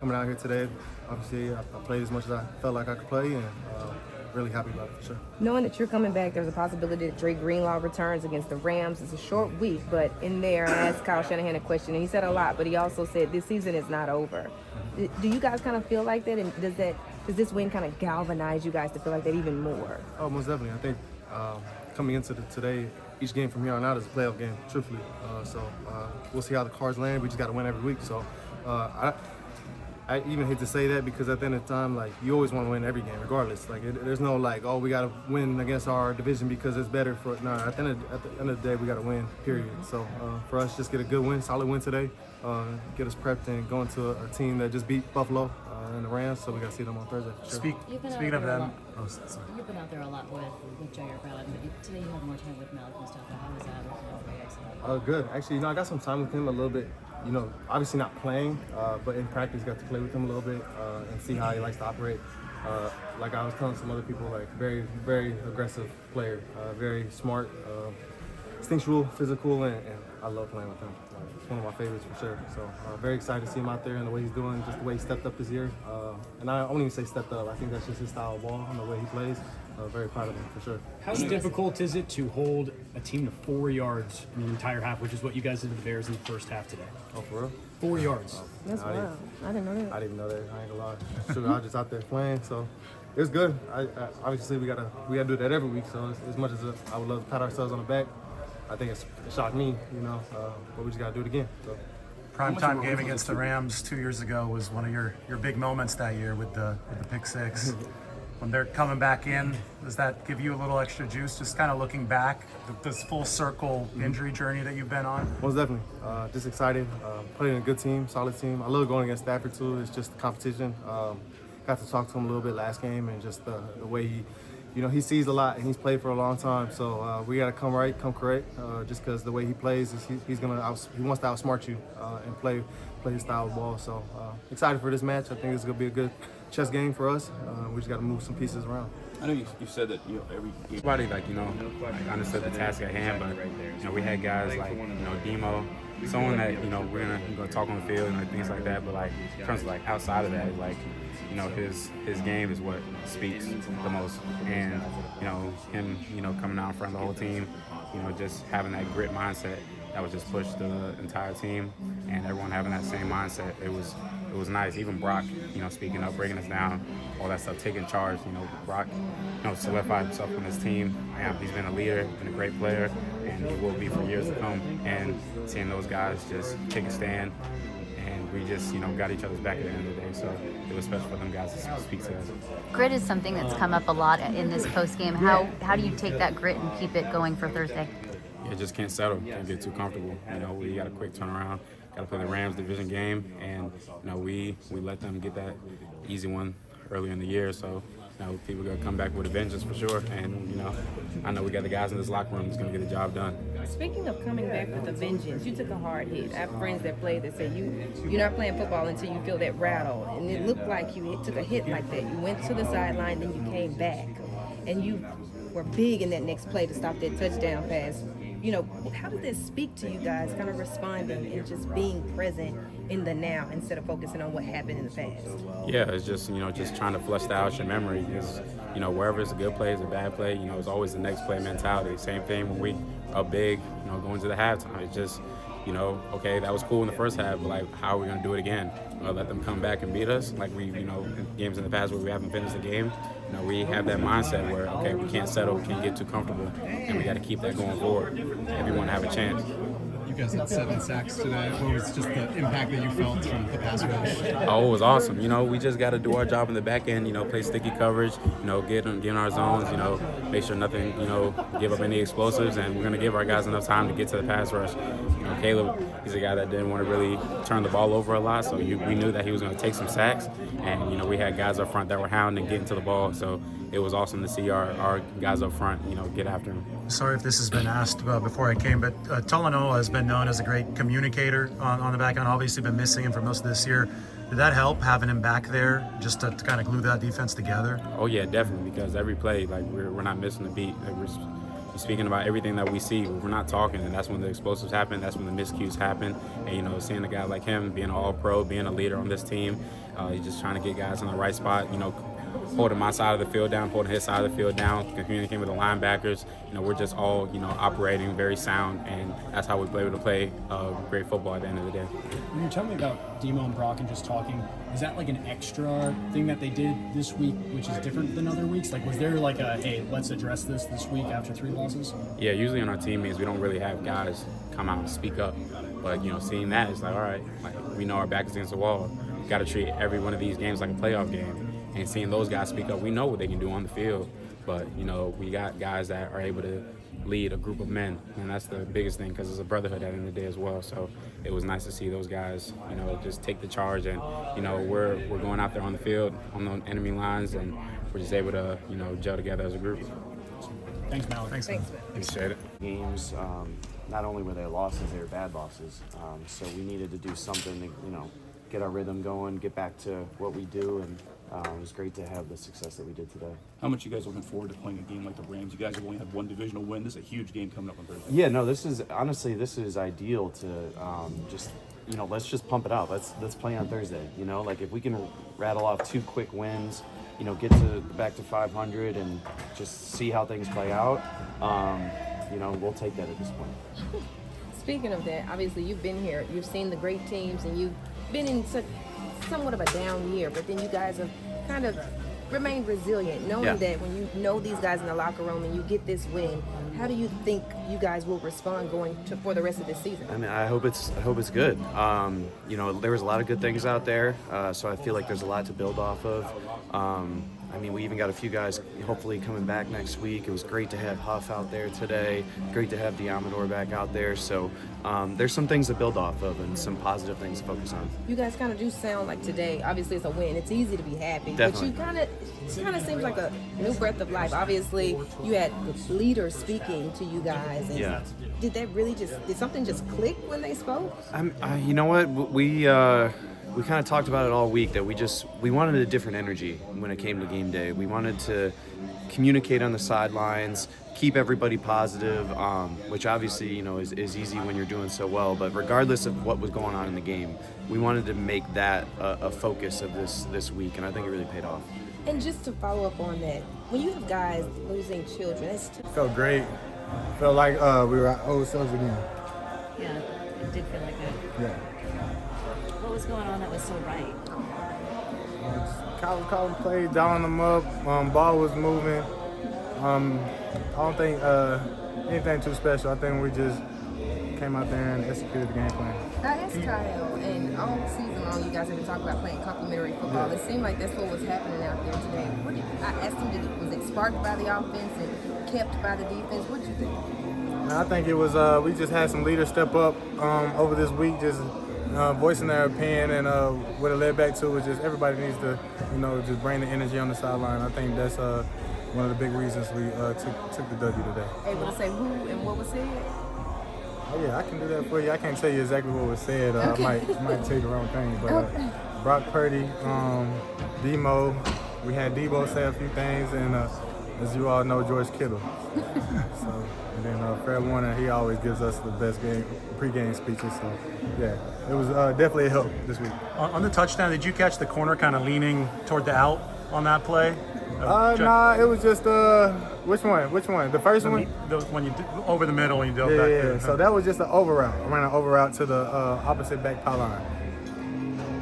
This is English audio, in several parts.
Coming out here today, obviously I played as much as I felt like I could play, and really happy about it for sure. Knowing that you're coming back, there's a possibility that Dre Greenlaw returns against the Rams. It's a short week, but in there, I asked Kyle Shanahan a question, and he said a lot, but he also said this season is not over. Do you guys kind of feel like that, and does this win kind of galvanize you guys to feel like that even more? Oh, most definitely. I think coming into today, each game from here on out is a playoff game, truthfully. So we'll see how the cards land. We just got to win every week. So I even hate to say that because at the end of the time, like, you always want to win every game, regardless. Like, there's no like, oh, we got to win against our division because it's better for. No, at the end of the day, we got to win. Period. So for us, just get a good win, solid win today, get us prepped and go into a team that just beat Buffalo and the Rams. So we got to see them on Thursday. Sure. Speaking of them, you've been out there a lot with Jair Ballard, but today you had more time with Malik Mustapha. How was that overall? Good. Actually, I got some time with him a little bit. Obviously not playing, but in practice got to play with him a little bit and see how he likes to operate. Like I was telling some other people, like very, very aggressive player, very smart, instinctual, physical, and I love playing with him. It's one of my favorites for sure. So very excited to see him out there and the way he's doing, just the way he stepped up this year. And I won't even say stepped up. I think that's just his style of ball and the way he plays. Very proud of him for sure. How difficult is it to hold a team to 4 yards in the entire half, which is what you guys did to the Bears in the first half today? Oh, for real? 4 yards. That's wild. I didn't know that. I didn't know that. I ain't gonna lie. Sure, I was just out there playing, so it was good. Obviously we gotta do that every week. So as much as I would love to pat ourselves on the back, I think it shocked me, but we just gotta do it again. So. Primetime game against the Rams 2 years ago was one of your big moments that year with the pick six. When they're coming back in, does that give you a little extra juice? Just kind of looking back, this full circle injury journey that you've been on? Most definitely. Just excited. Playing a good team, solid team. I love going against Stafford too. It's just competition. Got to talk to him a little bit last game, and just the way he sees a lot and he's played for a long time. So we got to come correct. Just because the way he plays is he wants to outsmart you and play his style of ball. So excited for this match. I think it's gonna be a good chess game for us. We just got to move some pieces around. I know you said that everybody understood the task at hand, but we had guys like Demo, someone that we're gonna talk on the field and things like that. But like in terms of like outside of that, his game is what speaks the most, and him coming out in front of the whole team, just having that grit mindset that was just pushed the entire team, and everyone having that same mindset. It was nice. Even Brock, speaking up, breaking us down, all that stuff, taking charge. Brock, solidified himself on this team. He's been a leader, been a great player, and he will be for years to come. And seeing those guys just take a stand, and we just, got each other's back at the end of the day. So it was special for them guys to speak to us. Grit is something that's come up a lot in this post game. How do you take that grit and keep it going for Thursday? Yeah, just can't settle. Can't get too comfortable. We got a quick turnaround. Got to play the Rams division game, and we let them get that easy one earlier in the year. So people got to come back with a vengeance for sure. And I know we got the guys in this locker room that's going to get the job done. Speaking of coming back with a vengeance, you took a hard hit. I have friends that play that say you're not playing football until you feel that rattle, and it looked like you took a hit like that. You went to the sideline, then you came back, and you were big in that next play to stop that touchdown pass. How does that speak to you guys, kind of responding and just being present in the now instead of focusing on what happened in the past? Yeah, it's just, just trying to flush that out your memory. Because, wherever it's a good play, it's a bad play, it's always the next play mentality. Same thing when we are big, going to the halftime. It's just, okay, that was cool in the first half, but like, how are we going to do it again? Let them come back and beat us? Like we, in games in the past where we haven't finished the game, we have that mindset where, okay, we can't settle, we can't get too comfortable, and we got to keep that going forward. Everyone have a chance. You guys had 7 sacks today. What was just the impact that you felt from the pass rush? Oh, it was awesome. We just got to do our job in the back end, play sticky coverage, get in our zones, make sure nothing, give up any explosives, and we're going to give our guys enough time to get to the pass rush. Caleb, he's a guy that didn't want to really turn the ball over a lot, so we knew that he was going to take some sacks, and, we had guys up front that were hounding, getting to the ball, so it was awesome to see our guys up front, get after him. Sorry if this has been asked before I came, but Talanoa has been known as a great communicator on the back end. Obviously been missing him for most of this year. Did that help, having him back there, just to kind of glue that defense together? Oh yeah, definitely, because every play, like we're not missing a beat. Like speaking about everything that we see. We're not talking, and that's when the explosives happen. That's when the miscues happen. And, you know, seeing a guy like him being an all-pro, being a leader on this team, he's just trying to get guys in the right spot, you know, holding my side of the field down, holding his side of the field down, communicating with the linebackers. You know, we're just all, you know, operating very sound, and that's how we're able to play great football at the end of the day. When you're telling me about Demo and Brock and just talking, is that like an extra thing that they did this week, which is different than other weeks? Like, was there like a, hey, let's address this week after 3 losses? Yeah, usually on our team meetings, we don't really have guys come out and speak up. But, you know, seeing that, it's like, all right, like, we know our back is against the wall. We got to treat every one of these games like a playoff game. And seeing those guys speak up, we know what they can do on the field. But, you know, we got guys that are able to lead a group of men. And that's the biggest thing, because it's a brotherhood at the end of the day as well. So it was nice to see those guys, you know, just take the charge. And, you know, we're going out there on the field, on the enemy lines, and we're just able to, you know, gel together as a group. Thanks, Malik. Thanks. Appreciate it. Games, not only were they losses, they were bad losses. So we needed to do something to, you know, get our rhythm going, get back to what we do, and it was great to have the success that we did today. How much you guys looking forward to playing a game like the Rams? You guys have only had one divisional win. This is a huge game coming up on Thursday. Yeah, no, this is ideal to just, you know, let's just pump it out. Let's play on Thursday. You know, like if we can rattle off 2 quick wins, you know, get back to 500 and just see how things play out. You know, we'll take that at this point. Speaking of that, obviously you've been here, you've seen the great teams, and you've been in somewhat of a down year, but then you guys have kind of remained resilient, knowing that when you know these guys in the locker room and you get this win, how do you think you guys will respond for the rest of this season? I mean, I hope it's good. You know, there was a lot of good things out there, so I feel like there's a lot to build off of. I mean, we even got a few guys hopefully coming back next week. It was great to have Huff out there today. Great to have Diamador back out there. So there's some things to build off of and some positive things to focus on. You guys kind of do sound like today, obviously it's a win. It's easy to be happy. Definitely. But it kind of seems like a new breath of life. Obviously, you had leaders speaking to you guys. And did something just click when they spoke? You know what? We kind of talked about it all week that we wanted a different energy when it came to game day. We wanted to communicate on the sidelines, keep everybody positive, which obviously, you know, is easy when you're doing so well. But regardless of what was going on in the game, we wanted to make that a focus of this week, and I think it really paid off. And just to follow up on that, when you have guys losing children, Felt great. Felt like we were our old selves again. Yeah, it did feel like that. Yeah. What was going on that was so right? Colin played, dialing them up. Ball was moving. I don't think anything too special. I think we just came out there and executed the game plan. I asked Kyle, and all season long you guys have been talking about playing complementary football. It seemed like that's what was happening out there today. I asked him, was it sparked by the offense and kept by the defense? What did you think? I think it was, we just had some leaders step up over this week, just voicing their opinion, and what it led back to was just everybody needs to, you know, just bring the energy on the sideline. I think that's one of the big reasons we took the W today. Able to say who and what was said? Oh yeah, I can do that for you. I can't tell you exactly what was said. Okay. I might tell you the wrong thing, but Brock Purdy, Demo, we had Debo say a few things, and as you all know, George Kittle. So, and then Fred Warner, he always gives us the best pregame speeches. So yeah, it was definitely a help this week. On the touchdown, did you catch the corner kind of leaning toward the out on that play? Nah, it was just which one? The first one? When you over the middle and you dove back there. Yeah. So that was just an over route. I ran an over route to the opposite back pylon.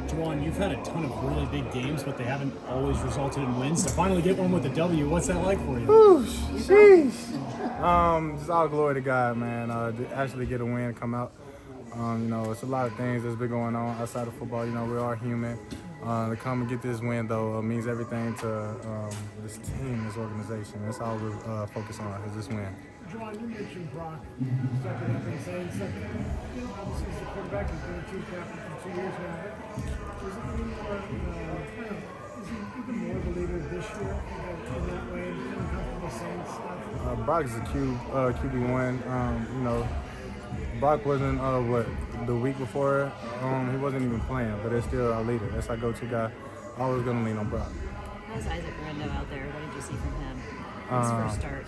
Juwan, you've had a ton of really big games, but they haven't always resulted in wins. To finally get one with a W, what's that like for you? Whew, sheesh. Just all glory to God, man. To actually get a win, come out. You know, it's a lot of things that's been going on outside of football. You know, we are human. To come and get this win, though, means everything to this team, this organization. That's all we're focused on, is this win. Juwan, you mentioned Brock stepping up and saying something. You know, obviously, as the quarterback, he's been a team captain for 2 years now. But is it any more, is he even more of a leader this year in that way, feeling comfortable saying stuff? Brock is a QB1. You know, Brock wasn't the week before, he wasn't even playing, but it's still our leader. That's our go-to guy. Always gonna lean on Brock. How's Isaac Rendo out there? What did you see from him? His first start.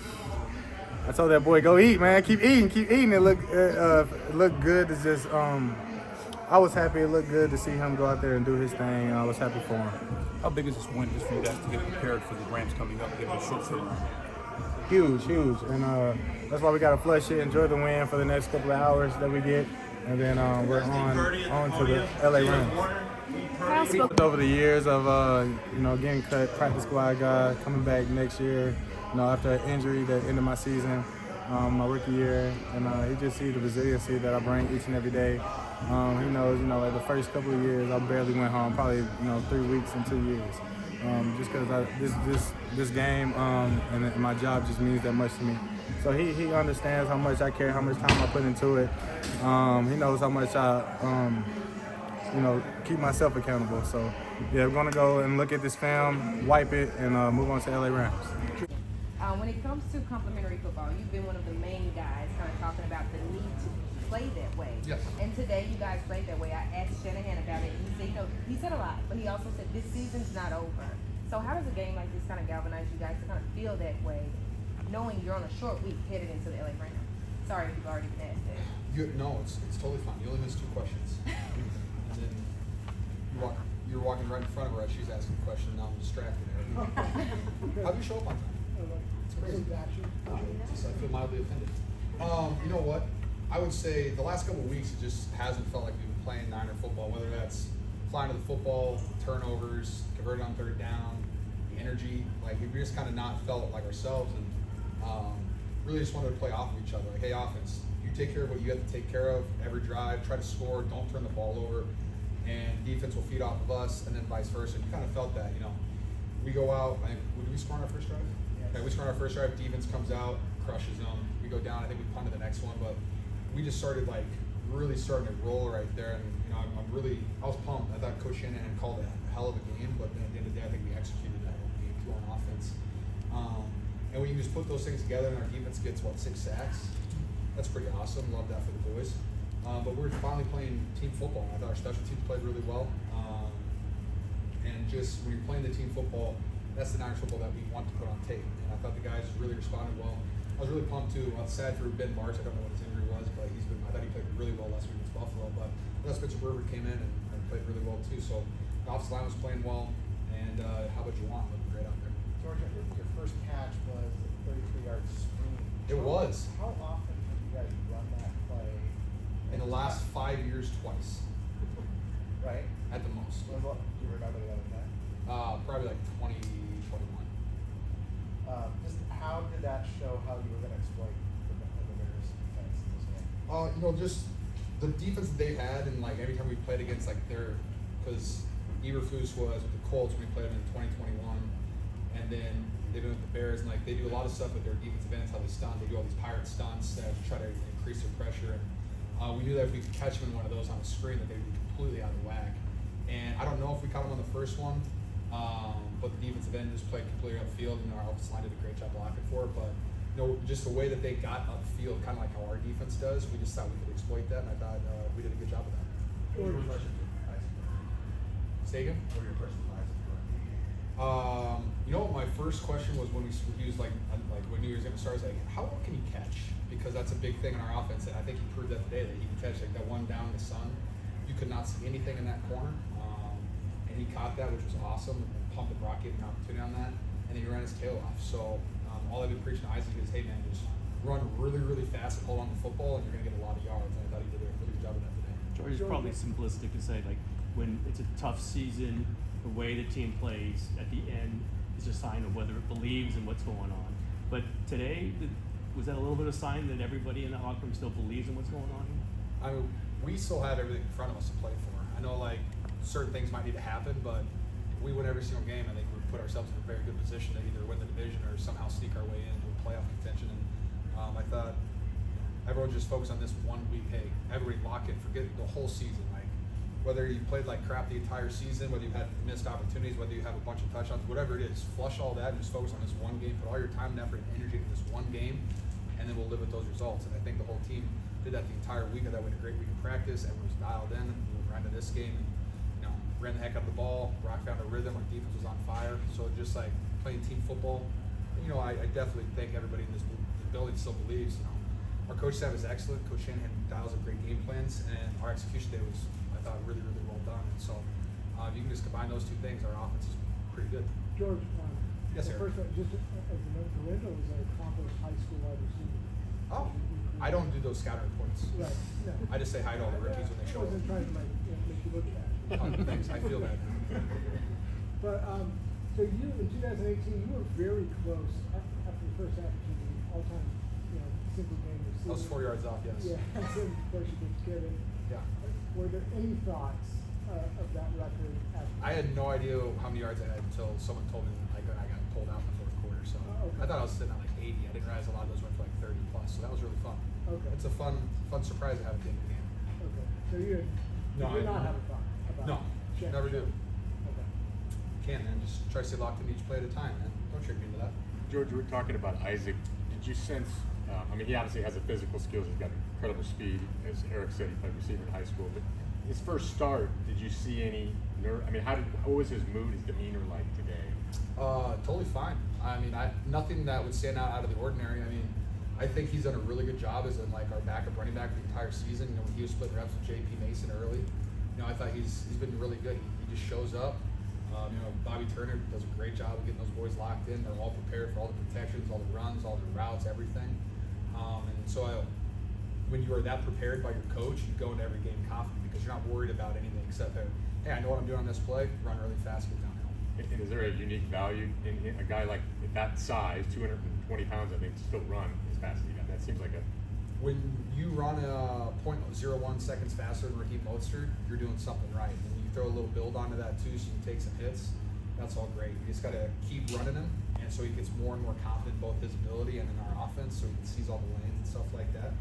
I told that boy, go eat, man. Keep eating. It looked good. It's just, I was happy. It looked good to see him go out there and do his thing. I was happy for him. How big is this win just for you guys to get prepared for the Rams coming up, give it a short turnaround? Huge. And that's why we got to flush it, enjoy the win for the next couple of hours that we get. And then we're on to the LA Rams. Over the years of getting cut, practice squad guy, coming back next year, after an injury that ended my season, my rookie year, and he just sees the resiliency that I bring each and every day. He knows, like the first couple of years I barely went home, probably 3 weeks and 2 years, just because this game and my job just means that much to me. So he understands how much I care, how much time I put into it. He knows how much I keep myself accountable. So yeah, we're gonna go and look at this film, wipe it, and move on to LA Rams. When it comes to complimentary football, you've been one of the main guys kind of talking about the need to play that way. Yes. And today you guys played that way. I asked Shanahan about it, and he said, he said a lot, but he also said this season's not over. So how does a game like this kind of galvanize you guys to kind of feel that way, knowing you're on a short week headed into the LA Rams? Sorry if you've already been asked that. No, it's totally fine. You only missed 2 questions. And then you're walking right in front of her as she's asking a question, and now I'm distracted. How'd you show up on time? It's crazy. Just, I feel mildly offended. You know what? I would say the last couple of weeks, it just hasn't felt like we've been playing Niner football, whether that's flying to the football, turnovers, converting on 3rd down, the energy. Like, we just kind of not felt like ourselves, and really just wanted to play off of each other. Like, hey, offense, you take care of what you have to take care of every drive, try to score, don't turn the ball over, and defense will feed off of us, and then vice versa. You kind of felt that, We go out, did we score on our first drive? Yeah, we scored on our first drive, defense comes out, crushes them. We go down, I think we punted the next one, but we just started really starting to roll right there, and I was pumped. I thought Coach Shanahan called a hell of a game, but then at the end of the day, I think we executed that whole game too on offense. And when you just put those things together, and our defense gets 6 sacks, that's pretty awesome. Love that for the boys. But we're finally playing team football. I thought our special teams played really well, and just when you're playing the team football, that's the Niners football that we want to put on tape. And I thought the guys really responded well. I was really pumped too. I was sad for Ben Bartz. I don't know what his injury was, but I thought he played really well last week against Buffalo. But Spencer Burford came in and played really well too. So the offensive line was playing well. And how about Juwan? Looked great out there. George, I think your first catch was a 33-yard screen. It was. How often have you guys run that play? In the last 5 years, twice. Right? At the most. Do you remember the other time? Probably like 2021. Just how did that show how you were going to exploit the Bears defense in this game? Just the defense that they had, and every time we played against because Eberflus was with the Colts when we played them in 2021, and then they've been with the Bears, and they do a lot of stuff with their defensive ends, how they stunt. They do all these pirate stunts to try to increase their pressure. And we knew that if we could catch them in one of those on the screen, that they would be completely out of whack. And I don't know if we caught them on the first one. But the defensive end just played completely upfield, and our offensive line did a great job blocking for it. But just the way that they got upfield, kind of like how our defense does, we just thought we could exploit that, and I thought we did a good job of that. What were your questions with Say again? What were your questions with My first question was when he was when New Year's going to start, I was like, how well can he catch? Because that's a big thing in our offense, and I think he proved that today, that he can catch that one down in the sun. You could not see anything in that corner. And he caught that, which was awesome, and pumped the Brock, gave him an opportunity on that, and then he ran his tail off. So all I've been preaching to Isaac is, hey man, just run really, really fast and hold on to the football, and you're going to get a lot of yards. And I thought he did a really good job of that today. George, it's probably simplistic to say, when it's a tough season, the way the team plays at the end is a sign of whether it believes in what's going on. But today, was that a little bit of sign that everybody in the locker room still believes in what's going on here? I mean, we still have everything in front of us to play for. I know certain things might need to happen, but if we win every single game, I think we put ourselves in a very good position to either win the division or somehow sneak our way into a playoff contention. And I thought everyone just focus on this 1 week. Hey, everybody lock in, forget the whole season. Whether you played like crap the entire season, whether you had missed opportunities, whether you have a bunch of touchdowns, whatever it is, flush all that and just focus on this one game. Put all your time and effort and energy into this one game, and then we'll live with those results. And I think the whole team did that the entire week. I thought we had a great week of practice. Everyone was dialed in, and we ran to this game and ran the heck out of the ball. Brock found a rhythm. Our defense was on fire. So just playing team football, I definitely thank everybody in this building still believes. You know, our coach staff is excellent. Coach Shanahan dials up great game plans, and our execution day was, I thought, really, really well done. And so, if you can just combine those two things, our offense is pretty good. George, Yes, sir. First, just as a note, Dorinda was an accomplished high school wide receiver. Oh, I don't do those scouting reports. Right. No. I just say hi to all the rookies when they I show up. wasn't trying to make you look bad. Oh, thanks. I feel that. But so you in 2018, you were very close after the first half to the all-time, single game receiver. I was 4 yards off. Yes. Yeah, and then of course you did get it. Yeah. Were there any thoughts of that record? I had no idea how many yards I had until someone told me I got pulled out in the fourth quarter. So Okay. I thought I was sitting at like 80. I didn't realize a lot of those went for like 30 plus. So that was really fun. Okay. It's a fun surprise to have at the end of the game. Okay. So you did not have a thought about No, check. never do. Okay. Can't, man. Just try to stay locked into each play at a time, man. Don't trick me into that. George, we're talking about Isaac. Did you sense? I mean, he obviously has the physical skills. He's got incredible speed. As Eric said, he played receiver in high school. But his first start, did you see any nerve? I mean, what was his mood, his demeanor like today? Totally fine. I mean, nothing that would stand out of the ordinary. I mean, I think he's done a really good job as in like our backup running back the entire season. You know, when he was splitting reps with J.P. Mason early, I thought he's been really good. He just shows up. Bobby Turner does a great job of getting those boys locked in. They're all prepared for all the protections, all the runs, all the routes, everything. And so when you are that prepared by your coach, you go into every game confident because you're not worried about anything except that, hey, I know what I'm doing on this play, run really fast, get downhill. And is there a unique value in a guy like that size, 220 pounds, I think, to still run as fast as he got? That seems like a... When you run a 0.01 seconds faster than Raheem Mostert, you're doing something right. And you throw a little build onto that too, so you can take some hits. That's all great. You just got to keep running him, and so he gets more and more confident in both his ability and in our offense, so he sees all the lanes and stuff like that.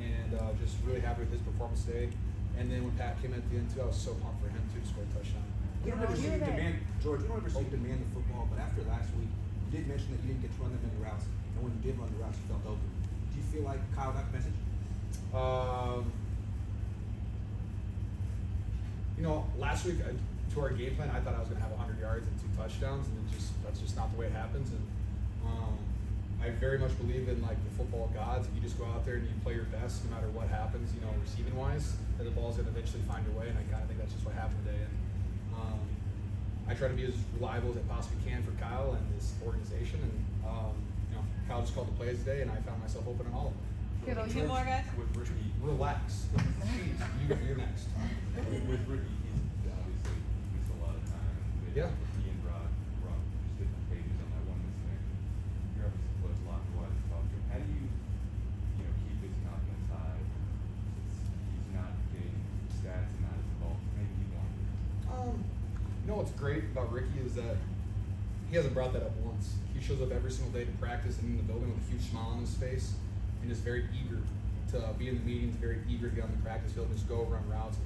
And just really happy with his performance today. And then when Pat came at the end too, I was so pumped for him too to score a touchdown. You don't ever see you demand, George, you don't ever see you demand the football, but after last week, you did mention that you didn't get to run that many routes, and when you did run the routes, you felt open. Do you feel like Kyle got the message? Last week to our game plan, I thought I was going to have 100 yards and 2 touchdowns, and that's just not the way it happens. And I very much believe in like the football gods. If you just go out there and you play your best, no matter what happens, receiving wise, that the ball's going to eventually find your way. And I kind of think that's just what happened today. And I try to be as reliable as I possibly can for Kyle and this organization. And Kyle just called the plays today, and I found myself open in all of them. Kittle, you more guys? With Ricky, relax. Jeez, you're next. With Ricky, he's obviously missed a lot of time. Yeah. He and Brock just different pages on that one missing. You're obviously close, a lot to watch. Talk to him. How do you keep his confidence high? He's not getting stats and not as involved. Maybe he wanted. What's great about Ricky is that he hasn't brought that up once. He shows up every single day to practice and in the building with a huge smile on his face, and is very eager to be in the meetings, very eager to get on the practice field and just go over on routes.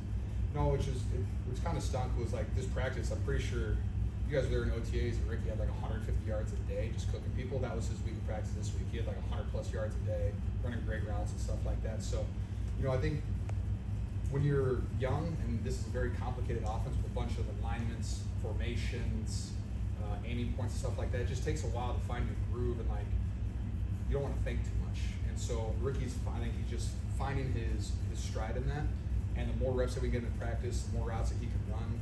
Which kind of stunk was like this practice. I'm pretty sure you guys were there in OTAs, and Ricky had like 150 yards a day just cooking people. That was his week of practice this week. He had like 100 plus yards a day, running great routes and stuff like that. So, I think when you're young and this is a very complicated offense with a bunch of alignments, formations, aiming points and stuff like that, it just takes a while to find your groove and like you don't want to think too much. And so Ricky's, I think he's just finding his stride in that. And the more reps that we get in practice, the more routes that he can run.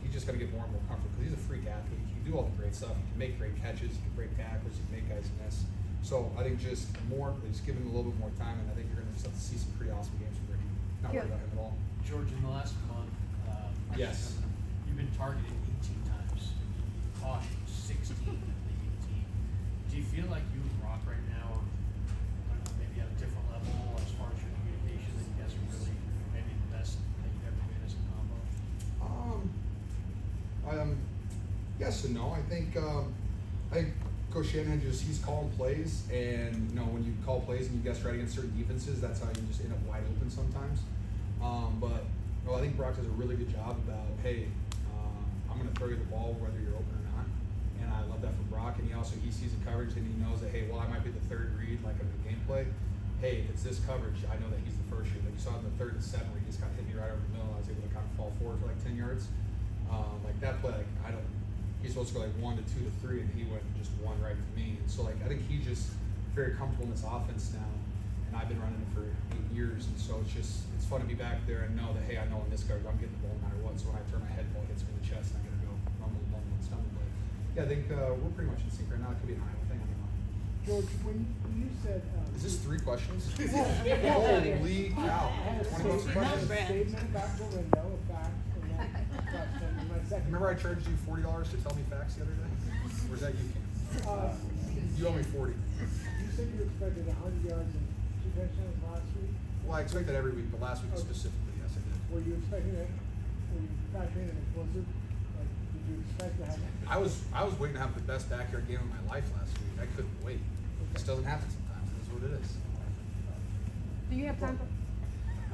He's just got to get more and more comfortable because he's a freak athlete. He can do all the great stuff. He can make great catches. He can break tackles. He can make guys miss. So I think just give him a little bit more time, and I think you're going to start to see some pretty awesome games from Ricky. Not worried about him at all. George, in the last month, Yes. you've been targeted 18 times. You caught 16 of the 18. Do you feel like you and Brock right now are maybe at a different level as far as your communication, that you guys are really maybe the best that you've ever been as a combo? Yes and no. I think Coach Shanahan he's calling plays, and when you call plays and you guys try against certain defenses, that's how you just end up wide open sometimes. But I think Brock does a really good job about, hey, I'm going to throw you the ball whether you're open or not, and I love that from Brock. And he sees the coverage and he knows that, hey, well, I might be the third read like in the gameplay. Hey, if it's this coverage, I know that he's the first read. Like you saw in the 3rd and 7 where he just kind of hit me right over the middle. I was able to kind of fall forward for like 10 yards. Like that play, he's supposed to go like 1 to 2 to 3, and he went just 1 right to me. And so I think he just very comfortable in this offense now, and I've been running it for 8 years, and so it's fun to be back there and know that, hey, I know in this guard I'm getting the ball no matter what. So when I turn my head, ball hits me in the chest, and I gotta go rumble, and stumble. But yeah, I think we're pretty much in sync right now. It could be an Iowa thing. I don't know. George, when you said Is this 3 questions? Well, Holy cow! 20 bucks a question. statement about the window, a fact, and then question. And my second. Remember I charged you $40 to tell me facts the other day? Or is that you, Cam? You owe me 40. You said you expected 100 yards and 2 touchdowns last week. Well, I expect that every week, but last week specifically, yes, I did. Were you expecting it? Were you factoring an explosive? Like, did you expect to have? I was waiting to have the best backyard game of my life last week. I couldn't wait. It just doesn't happen sometimes. That's what it is. Do you have time for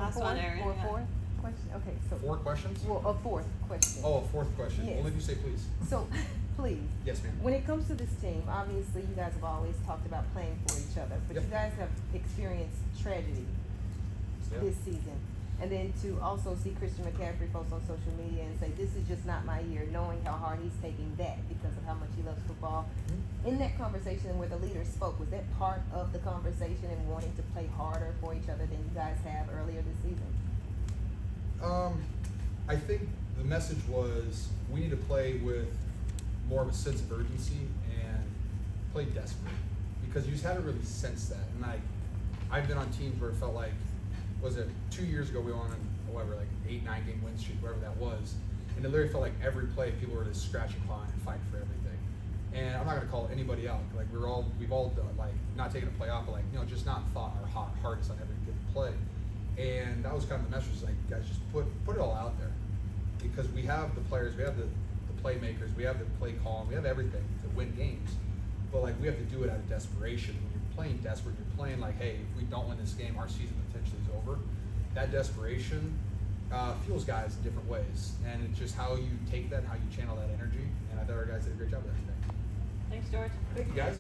Last fourth one, Aaron. or fourth question? Okay, so 4 questions? well, a fourth question. Oh, a 4th question. Yes. Only if you say please. So, please. Yes, ma'am. When it comes to this team, obviously you guys have always talked about playing for each other, but Yep. you guys have experienced tragedy Yeah. this season. And then to also see Christian McCaffrey post on social media and say, this is just not my year, knowing how hard he's taking that because of how much he loves football. Mm-hmm. In that conversation where the leader spoke, was that part of the conversation and wanting to play harder for each other than you guys have earlier this season? I think the message was we need to play with more of a sense of urgency and play desperate because you just haven't really sensed that. And I've been on teams where it felt like, was it 2 years ago we were on whatever, like 8-9 game win streak, whatever that was, and it literally felt like every play people were just scratching, clawing, and fighting for everything. And I'm not gonna call anybody out. Like we've all done, like not taking a play off, but like just not thought our hardest on every given play. And that was kind of the message, like guys, just put it all out there because we have the players, we have the playmakers, we have the play call, we have everything to win games. But like we have to do it out of desperation. When you're playing desperate, you're playing like, hey, if we don't win this game, our season potentially is over. That desperation fuels guys in different ways, and it's just how you take that, and how you channel that energy. And I thought our guys did a great job of that today. Thanks, George. Thank you, guys.